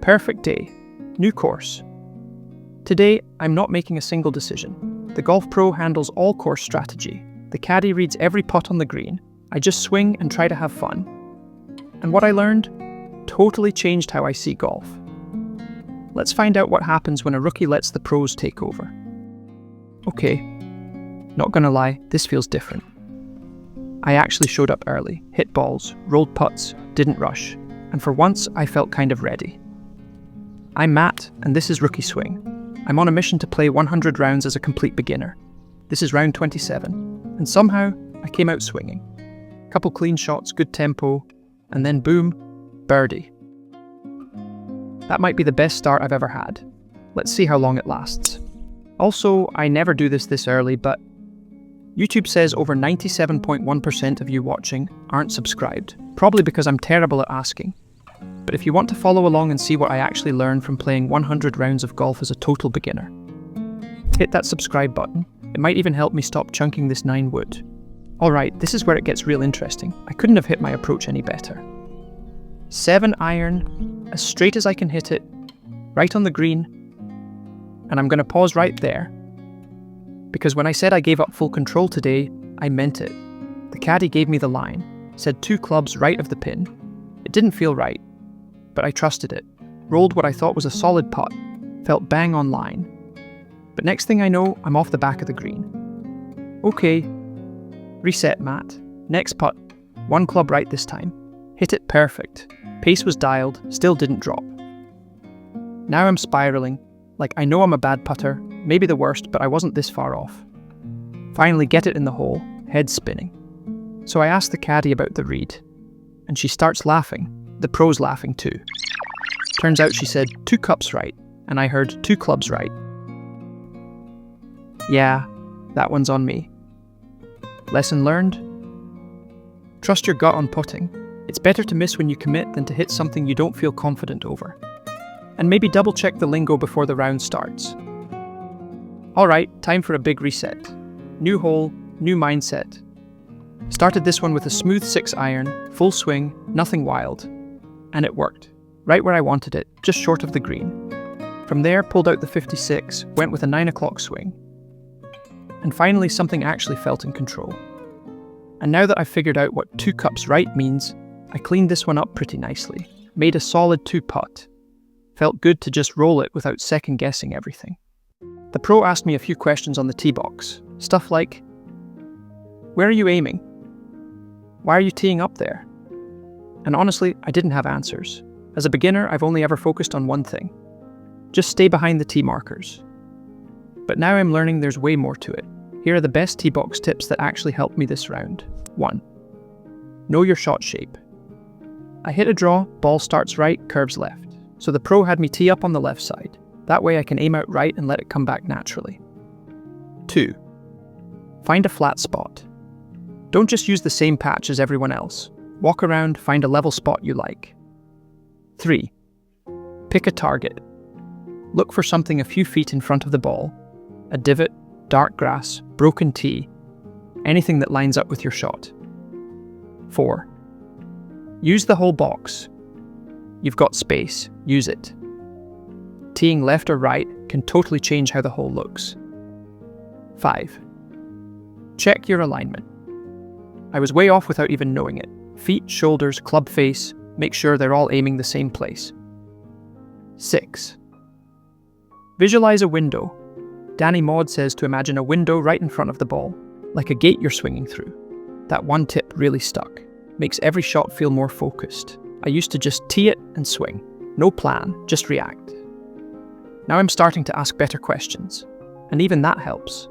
Perfect day. New course. Today, I'm not making a single decision. The Golf Pro handles all course strategy. The caddie reads every putt on the green. I just swing and try to have fun. And what I learned totally changed how I see golf. Let's find out what happens when a rookie lets the pros take over. Okay, not gonna lie, this feels different. I actually showed up early, hit balls, rolled putts, didn't rush, and for once I felt kind of ready. I'm Matt, and this is Rookie Swing. I'm on a mission to play 100 rounds as a complete beginner. This is round 27, and somehow I came out swinging. Couple clean shots, good tempo, and then boom, birdie. That might be the best start I've ever had. Let's see how long it lasts. Also, I never do this early, but YouTube says over 97.1% of you watching aren't subscribed, probably because I'm terrible at asking. But if you want to follow along and see what I actually learned from playing 100 rounds of golf as a total beginner, hit that subscribe button. It might even help me stop chunking this 9 wood. Alright, this is where it gets real interesting. I couldn't have hit my approach any better. 7 iron, as straight as I can hit it, right on the green, and I'm going to pause right there, because when I said I gave up full control today, I meant it. The caddie gave me the line, said 2 clubs right of the pin. It didn't feel right, but I trusted it. Rolled what I thought was a solid putt, felt bang on line. But next thing I know, I'm off the back of the green. Okay, reset Matt. Next putt, 1 club right this time. Hit it perfect. Pace was dialed, still didn't drop. Now I'm spiraling, like I know I'm a bad putter, maybe the worst, but I wasn't this far off. Finally get it in the hole, head spinning. So I asked the caddie about the read, and she starts laughing. The pro's laughing too. Turns out she said 2 cups right, and I heard 2 clubs right. Yeah, that one's on me. Lesson learned? Trust your gut on putting. It's better to miss when you commit than to hit something you don't feel confident over. And maybe double check the lingo before the round starts. Alright, time for a big reset. New hole, new mindset. Started this one with a smooth 6 iron, full swing, nothing wild. And it worked. Right where I wanted it, just short of the green. From there, pulled out the 56, went with a 9 o'clock swing. And finally, something actually felt in control. And now that I've figured out what 2 cups right means, I cleaned this one up pretty nicely. Made a solid 2 putt. Felt good to just roll it without second guessing everything. The pro asked me a few questions on the tee box. Stuff like, where are you aiming? Why are you teeing up there? And honestly, I didn't have answers. As a beginner, I've only ever focused on one thing. Just stay behind the tee markers. But now I'm learning there's way more to it. Here are the best tee box tips that actually helped me this round. 1. Know your shot shape. I hit a draw, ball starts right, curves left. So the pro had me tee up on the left side. That way I can aim out right and let it come back naturally. 2. Find a flat spot. Don't just use the same patch as everyone else. Walk around, find a level spot you like. 3. Pick a target. Look for something a few feet in front of the ball. A divot, dark grass, broken tee, anything that lines up with your shot. 4. Use the whole box. You've got space, use it. Teeing left or right can totally change how the hole looks. 5. Check your alignment. I was way off without even knowing it. Feet, shoulders, club face, make sure they're all aiming the same place. 6. Visualize a window. Danny Maud says to imagine a window right in front of the ball, like a gate you're swinging through. That one tip really stuck. Makes every shot feel more focused. I used to just tee it and swing. No plan, just react. Now I'm starting to ask better questions, and even that helps.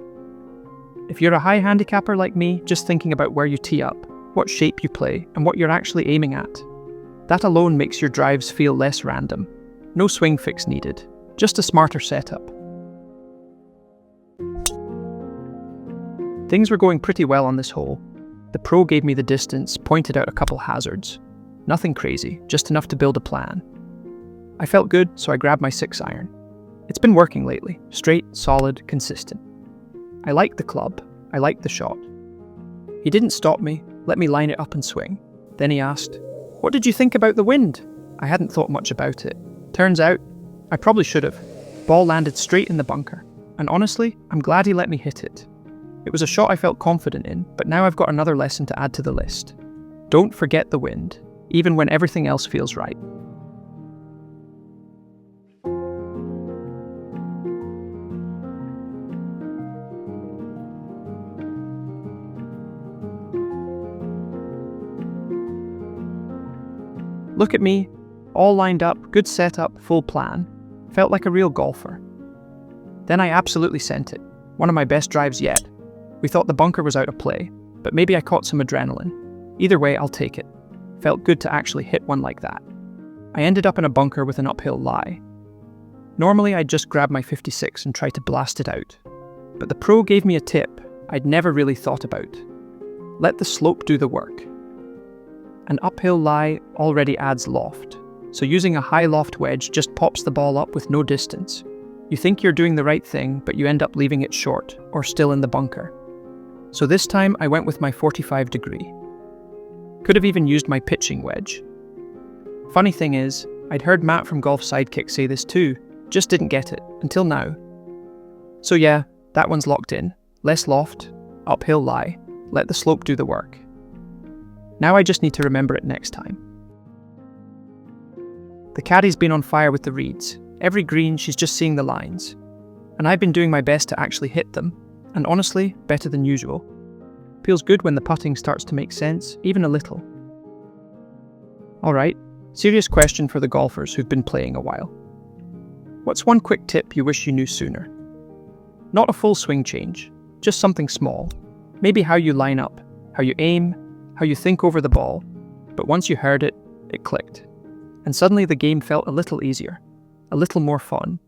If you're a high handicapper like me, just thinking about where you tee up, what shape you play, and what you're actually aiming at, that alone makes your drives feel less random. No swing fix needed, just a smarter setup. Things were going pretty well on this hole. The pro gave me the distance, pointed out a couple hazards. Nothing crazy, just enough to build a plan. I felt good, so I grabbed my 6 iron. It's been working lately, straight, solid, consistent. I liked the club, I liked the shot. He didn't stop me, let me line it up and swing. Then he asked, "What did you think about the wind?" I hadn't thought much about it. Turns out, I probably should have. Ball landed straight in the bunker, and honestly, I'm glad he let me hit it. It was a shot I felt confident in, but now I've got another lesson to add to the list. Don't forget the wind, even when everything else feels right. Look at me, all lined up, good setup, full plan. Felt like a real golfer. Then I absolutely sent it. One of my best drives yet. We thought the bunker was out of play, but maybe I caught some adrenaline. Either way, I'll take it. Felt good to actually hit one like that. I ended up in a bunker with an uphill lie. Normally I'd just grab my 56 and try to blast it out. But the pro gave me a tip I'd never really thought about. Let the slope do the work. An uphill lie already adds loft, so using a high loft wedge just pops the ball up with no distance. You think you're doing the right thing, but you end up leaving it short, or still in the bunker. So this time I went with my 45 degree. Could have even used my pitching wedge. Funny thing is, I'd heard Matt from Golf Sidekick say this too, just didn't get it, until now. So yeah, that one's locked in. Less loft, uphill lie, let the slope do the work. Now I just need to remember it next time. The caddie's been on fire with the reads. Every green, she's just seeing the lines. And I've been doing my best to actually hit them, and honestly, better than usual. Feels good when the putting starts to make sense, even a little. Alright, serious question for the golfers who've been playing a while. What's one quick tip you wish you knew sooner? Not a full swing change, just something small. Maybe how you line up, how you aim, how you think over the ball, but once you heard it, it clicked. And suddenly the game felt a little easier, a little more fun.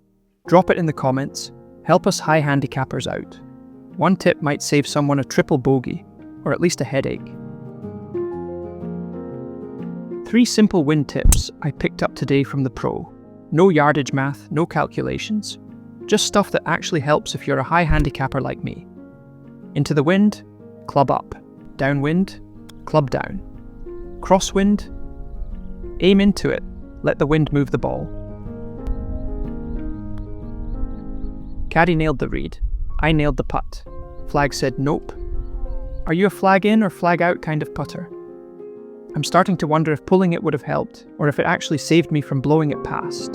Drop it in the comments, help us high handicappers out. One tip might save someone a triple bogey, or at least a headache. 3 simple win tips I picked up today from the pro. No yardage math, no calculations, just stuff that actually helps if you're a high handicapper like me. Into the wind, club up. Downwind, club down. Crosswind, aim into it, let the wind move the ball. Caddie nailed the read. I nailed the putt. Flag said nope. Are you a flag in or flag out kind of putter? I'm starting to wonder if pulling it would have helped, or if it actually saved me from blowing it past.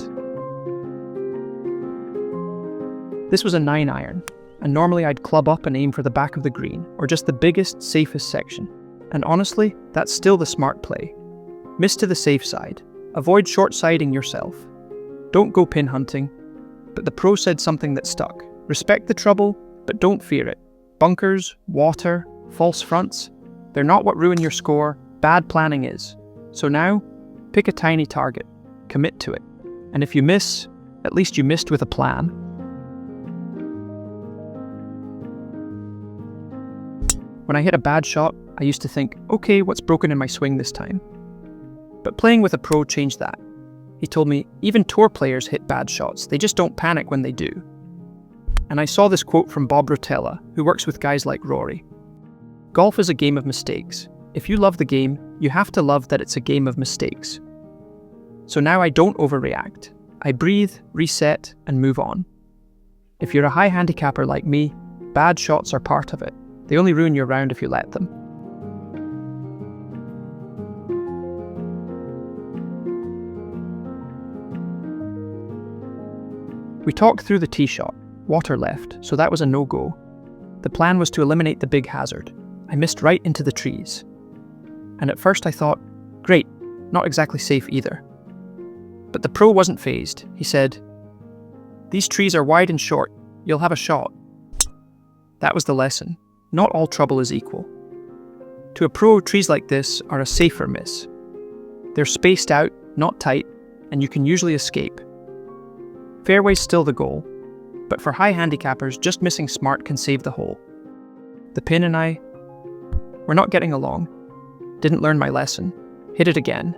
This was a 9-iron, and normally I'd club up and aim for the back of the green, or just the biggest, safest section. And honestly, that's still the smart play. Miss to the safe side. Avoid short-siding yourself. Don't go pin hunting. But the pro said something that stuck. Respect the trouble, but don't fear it. Bunkers, water, false fronts, they're not what ruin your score, bad planning is. So now, pick a tiny target. Commit to it. And if you miss, at least you missed with a plan. When I hit a bad shot, I used to think, okay, what's broken in my swing this time? But playing with a pro changed that. He told me, even tour players hit bad shots, they just don't panic when they do. And I saw this quote from Bob Rotella, who works with guys like Rory. Golf is a game of mistakes. If you love the game, you have to love that it's a game of mistakes. So now I don't overreact. I breathe, reset, and move on. If you're a high handicapper like me, bad shots are part of it. They only ruin your round if you let them. We talked through the tee shot. Water left, so that was a no-go. The plan was to eliminate the big hazard. I missed right into the trees. And at first I thought, great, not exactly safe either. But the pro wasn't fazed. He said, "These trees are wide and short. You'll have a shot." That was the lesson. Not all trouble is equal. To a pro, trees like this are a safer miss. They're spaced out, not tight, and you can usually escape. Fairway's still the goal, but for high handicappers, just missing smart can save the hole. The pin and I, we're not getting along. Didn't learn my lesson. Hit it again.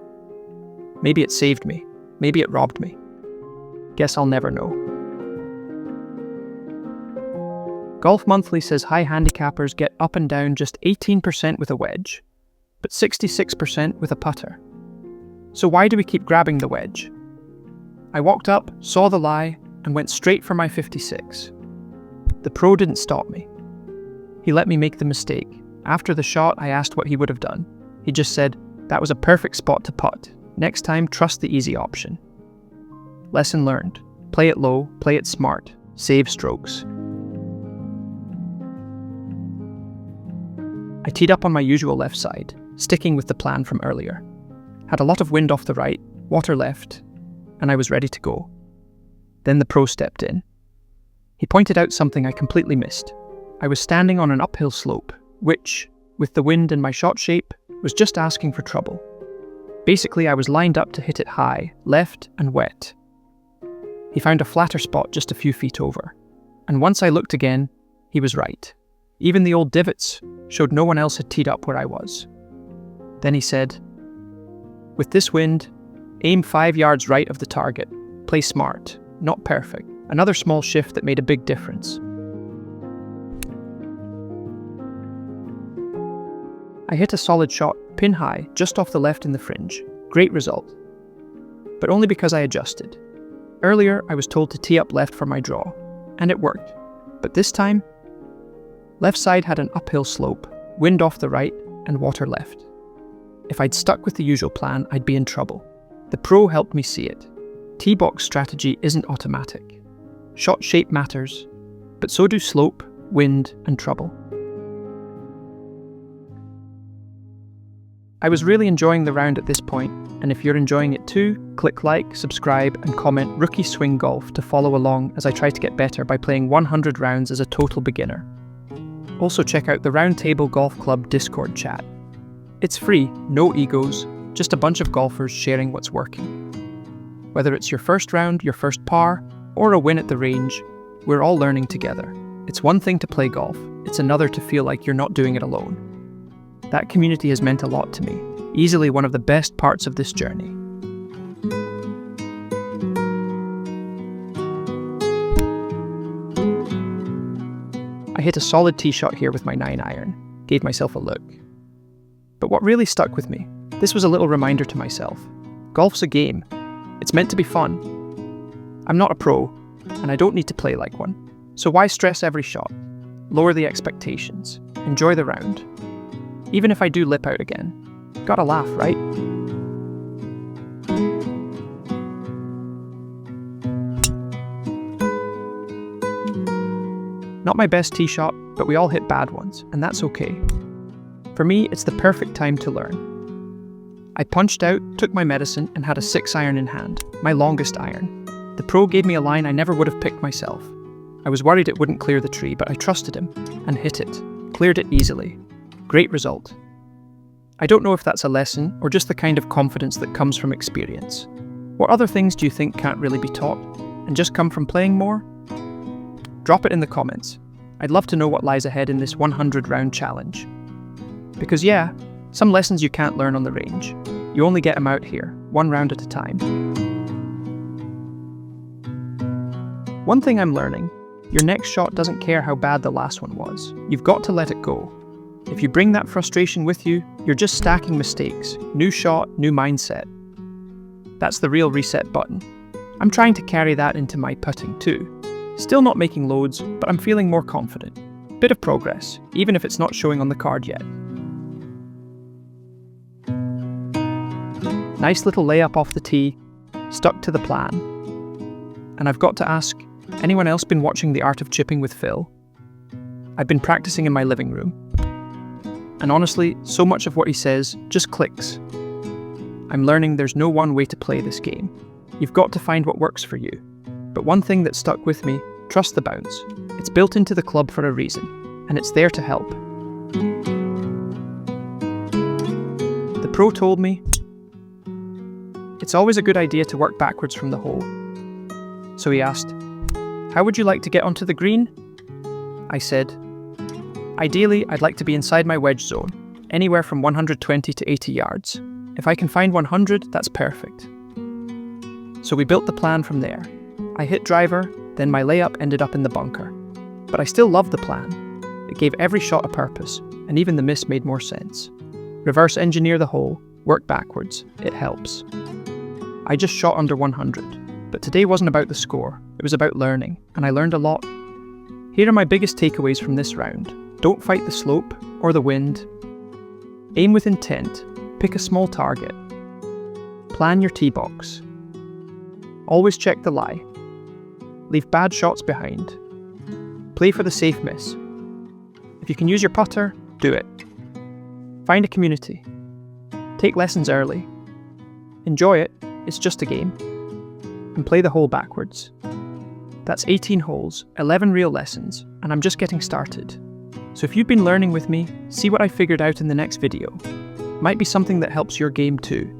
Maybe it saved me. Maybe it robbed me. Guess I'll never know. Golf Monthly says high handicappers get up and down just 18% with a wedge, but 66% with a putter. So why do we keep grabbing the wedge? I walked up, saw the lie, and went straight for my 56. The pro didn't stop me. He let me make the mistake. After the shot, I asked what he would have done. He just said, "That was a perfect spot to putt. Next time, trust the easy option." Lesson learned. Play it low, play it smart, save strokes. I teed up on my usual left side, sticking with the plan from earlier. Had a lot of wind off the right, water left, and I was ready to go. Then the pro stepped in. He pointed out something I completely missed. I was standing on an uphill slope, which, with the wind and my shot shape, was just asking for trouble. Basically, I was lined up to hit it high, left, and wet. He found a flatter spot just a few feet over, and once I looked again, he was right. Even the old divots showed no one else had teed up where I was. Then he said, "With this wind, aim 5 yards right of the target. Play smart, not perfect." Another small shift that made a big difference. I hit a solid shot, pin high, just off the left in the fringe. Great result. But only because I adjusted. Earlier, I was told to tee up left for my draw, and it worked. But this time, left side had an uphill slope, wind off the right, and water left. If I'd stuck with the usual plan, I'd be in trouble. The pro helped me see it. Tee box strategy isn't automatic. Shot shape matters, but so do slope, wind, and trouble. I was really enjoying the round at this point, and if you're enjoying it too, click like, subscribe, and comment Rookie Swing Golf to follow along as I try to get better by playing 100 rounds as a total beginner. Also check out the Roundtable Golf Club Discord chat. It's free, no egos, just a bunch of golfers sharing what's working. Whether it's your first round, your first par, or a win at the range, we're all learning together. It's one thing to play golf, it's another to feel like you're not doing it alone. That community has meant a lot to me, easily one of the best parts of this journey. I hit a solid tee shot here with my 9-iron, gave myself a look. But what really stuck with me, this was a little reminder to myself. Golf's a game. It's meant to be fun. I'm not a pro, and I don't need to play like one. So why stress every shot? Lower the expectations. Enjoy the round. Even if I do lip out again. Gotta laugh, right? Not my best tee shot, but we all hit bad ones, and that's okay. For me, it's the perfect time to learn. I punched out, took my medicine, and had a 6-iron in hand, my longest iron. The pro gave me a line I never would have picked myself. I was worried it wouldn't clear the tree, but I trusted him, and hit it. Cleared it easily. Great result. I don't know if that's a lesson, or just the kind of confidence that comes from experience. What other things do you think can't really be taught, and just come from playing more? Drop it in the comments. I'd love to know what lies ahead in this 100-round challenge. Because yeah, some lessons you can't learn on the range. You only get them out here, one round at a time. One thing I'm learning, your next shot doesn't care how bad the last one was. You've got to let it go. If you bring that frustration with you, you're just stacking mistakes. New shot, new mindset. That's the real reset button. I'm trying to carry that into my putting too. Still not making loads, but I'm feeling more confident. Bit of progress, even if it's not showing on the card yet. Nice little layup off the tee, stuck to the plan. And I've got to ask, anyone else been watching The Art of Chipping with Phil? I've been practicing in my living room. And honestly, so much of what he says just clicks. I'm learning there's no one way to play this game. You've got to find what works for you. But one thing that stuck with me, trust the bounce. It's built into the club for a reason, and it's there to help. The pro told me, it's always a good idea to work backwards from the hole. So he asked, how would you like to get onto the green? I said, ideally, I'd like to be inside my wedge zone, anywhere from 120 to 80 yards. If I can find 100, that's perfect. So we built the plan from there. I hit driver, then my layup ended up in the bunker. But I still loved the plan. It gave every shot a purpose, and even the miss made more sense. Reverse engineer the hole, work backwards, it helps. I just shot under 100. But today wasn't about the score, it was about learning, and I learned a lot. Here are my biggest takeaways from this round. Don't fight the slope or the wind. Aim with intent, pick a small target. Plan your tee box. Always check the lie. Leave bad shots behind. Play for the safe miss. If you can use your putter, do it. Find a community. Take lessons early. Enjoy it, it's just a game. And play the hole backwards. That's 18 holes, 11 real lessons, and I'm just getting started. So if you've been learning with me, see what I figured out in the next video. Might be something that helps your game too.